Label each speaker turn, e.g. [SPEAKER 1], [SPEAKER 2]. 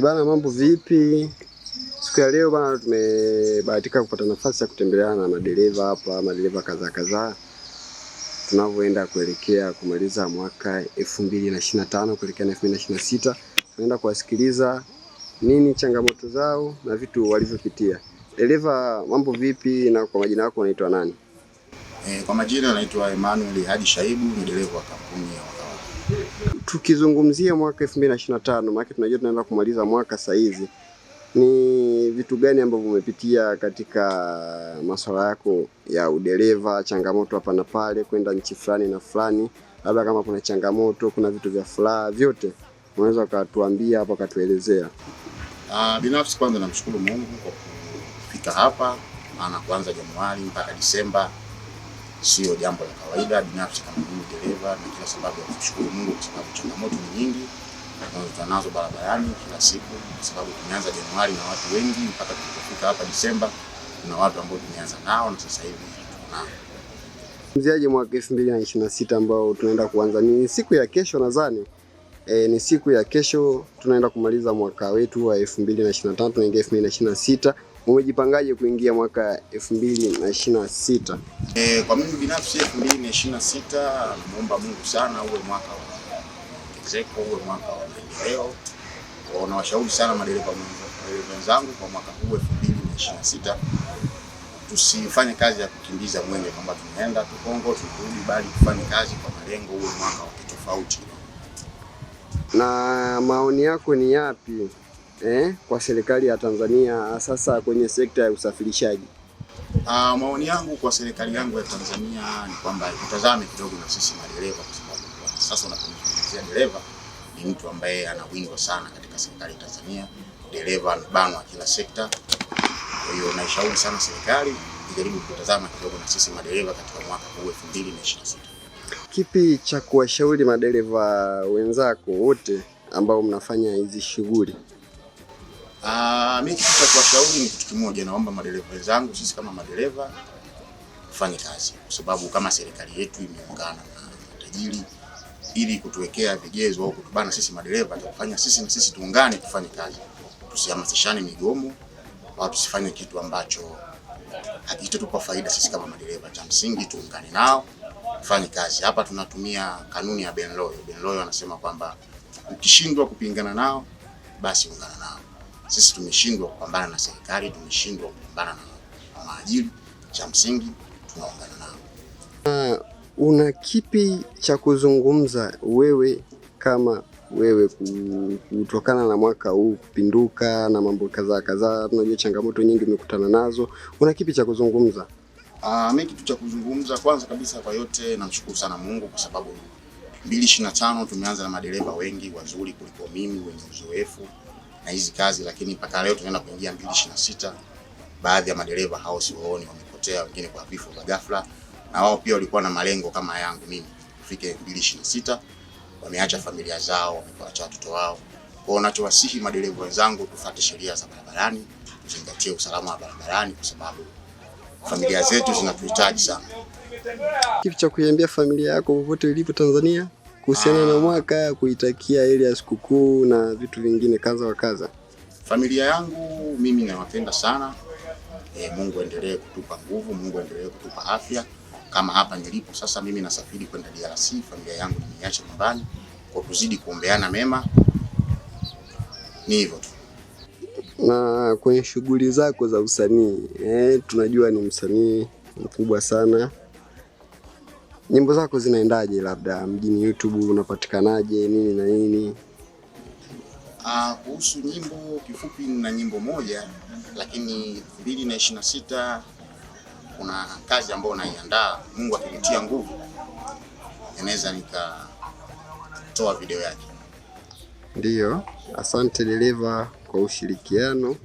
[SPEAKER 1] Bana, mambo vipi? Siku ya leo bana, tumebahatika kupata nafasi ya kutembeleana na madereva hapa, madereva kadhaa tunavyoenda kuelekea kumaliza mwaka 2025 kuelekea 2026. Tunaenda kuwasikiliza nini changamoto zao na vitu walivyopitia. Dereva, mambo vipi, na kwa majina yako unaitwa nani?
[SPEAKER 2] Kwa majina naitwa Emmanuel Hadi Shaibu, ni dereva wa kampuni ya Wakala.
[SPEAKER 1] Tukizungumzia mwaka 2025, maana tunajua tunaenda kumaliza mwaka saa hizi, ni vitu gani ambavyo umepitia katika masuala yako ya udereva, changamoto hapa na pale, kwenda nchi fulani na fulani, labda kama kuna changamoto, kuna vitu vya furaha, vyote unaweza ukatuambia hapo, ukatuelezea.
[SPEAKER 2] Binafsi kwanza namshukuru Mungu kwa kufika hapa, maana kuanza Januari mpaka Disemba sio jambo la kawaida. Binafsi kama mimi dereva, na kila sababu ya kushukuru Mungu kwa sababu changamoto ni nyingi tunazo barabarani kila siku, kwa sababu tumeanza Januari na watu wengi mpaka tulipofika hapa Disemba kuna watu ambao tumeanza nao na sasa hivi tunao.
[SPEAKER 1] Mziaje mwaka 2026 ambao tunaenda kuanza, ni siku ya kesho nadhani. Ni siku ya kesho tunaenda kumaliza mwaka wetu wa 2025 tunaingia 2026. Umejipangaje kuingia mwaka 2026?
[SPEAKER 2] Kwa mimi binafsi 2026 naomba Mungu sana uwe mwaka wa ongezeko, uwe mwaka wa maendeleo. Na washauri sana madereva wenzangu kwa mwaka huu 2026 tusifanye kazi ya kukimbiza mwenge kwamba tunaenda tu Kongo turudi, bali tufanye kazi kwa malengo, uwe mwaka wa tofauti.
[SPEAKER 1] Na maoni yako ni yapi kwa serikali ya Tanzania sasa kwenye sekta ya usafirishaji?
[SPEAKER 2] Maoni yangu kwa serikali yangu ya Tanzania ni kwamba tutazame kidogo na sisi madereva, kwa sababu sasa unapomzungumzia dereva ni mtu ambaye anawindwa sana katika serikali ya Tanzania. Dereva amebanwa kila sekta. Kwa hiyo naishauri sana serikali ijaribu kutazama kidogo na sisi madereva katika mwaka huu 2026. Kipi
[SPEAKER 1] cha kuwashauri madereva wenzako wote ambao mnafanya hizi shughuli?
[SPEAKER 2] Mimi kitu cha kuwashauri ni kitu kimoja. Naomba madereva wenzangu, sisi kama madereva tufanye kazi, kwa sababu kama serikali yetu imeungana na matajiri ili kutuwekea vigezo au kutubana sisi madereva, tukafanya sisi na sisi tuungane tufanye kazi. Tusihamasishane migomo au tusifanye kitu ambacho hakitatupa faida sisi kama madereva. Cha msingi tuungane nao tufanye kazi. Hapa tunatumia kanuni ya Ben Loyo. Ben Loyo anasema kwamba ukishindwa kupingana nao basi ungana nao. Sisi tumeshindwa kupambana na serikali, tumeshindwa kupambana na maajiri. Cha msingi tunaungana nao.
[SPEAKER 1] Una kipi cha kuzungumza wewe kama wewe kutokana na mwaka huu kupinduka na mambo kadhaa, tunajua changamoto nyingi umekutana nazo, una kipi cha kuzungumza?
[SPEAKER 2] Mimi kitu cha kuzungumza, kwanza kabisa kwa yote namshukuru sana Mungu kwa sababu 2025 tumeanza na madereva wengi wazuri kuliko mimi, wenye uzoefu na hizi kazi, lakini mpaka leo tunaenda kuingia 2026. Baadhi ya madereva hao siwaoni, wamepotea, wengine kwa vifo vya ghafla, na wao pia walikuwa na malengo kama yangu mimi kufika 2026. Wameacha familia zao, wameacha watoto wao. Kwa hiyo nachowasihi madereva wenzangu, tufuate sheria za barabarani, tuzingatie usalama wa barabarani kwa sababu familia zetu zinatuhitaji sana.
[SPEAKER 1] Kipi cha kuiambia familia yako popote ilipo Tanzania kuhusiana na mwaka, kuitakia heri ya sikukuu na vitu vingine kaza wa kaza?
[SPEAKER 2] Familia yangu mimi nawapenda sana. Mungu endelee kutupa nguvu, Mungu endelee kutupa afya. Kama hapa nilipo sasa mimi nasafiri kwenda DRC, familia yangu nimeiacha nyumbani, kwa kuzidi kuombeana mema. Ni hivyo tu.
[SPEAKER 1] Na kwenye shughuli zako za usanii, tunajua ni msanii mkubwa sana. Nyimbo zako zinaendaje, labda mjini YouTube unapatikanaje, nini na nini?
[SPEAKER 2] Kuhusu nyimbo, kifupi na nyimbo moja, lakini 2026 kuna kazi ambayo naiandaa. Mungu akinitia nguvu naweza nikatoa video yake.
[SPEAKER 1] Ndio, asante dereva kwa ushirikiano.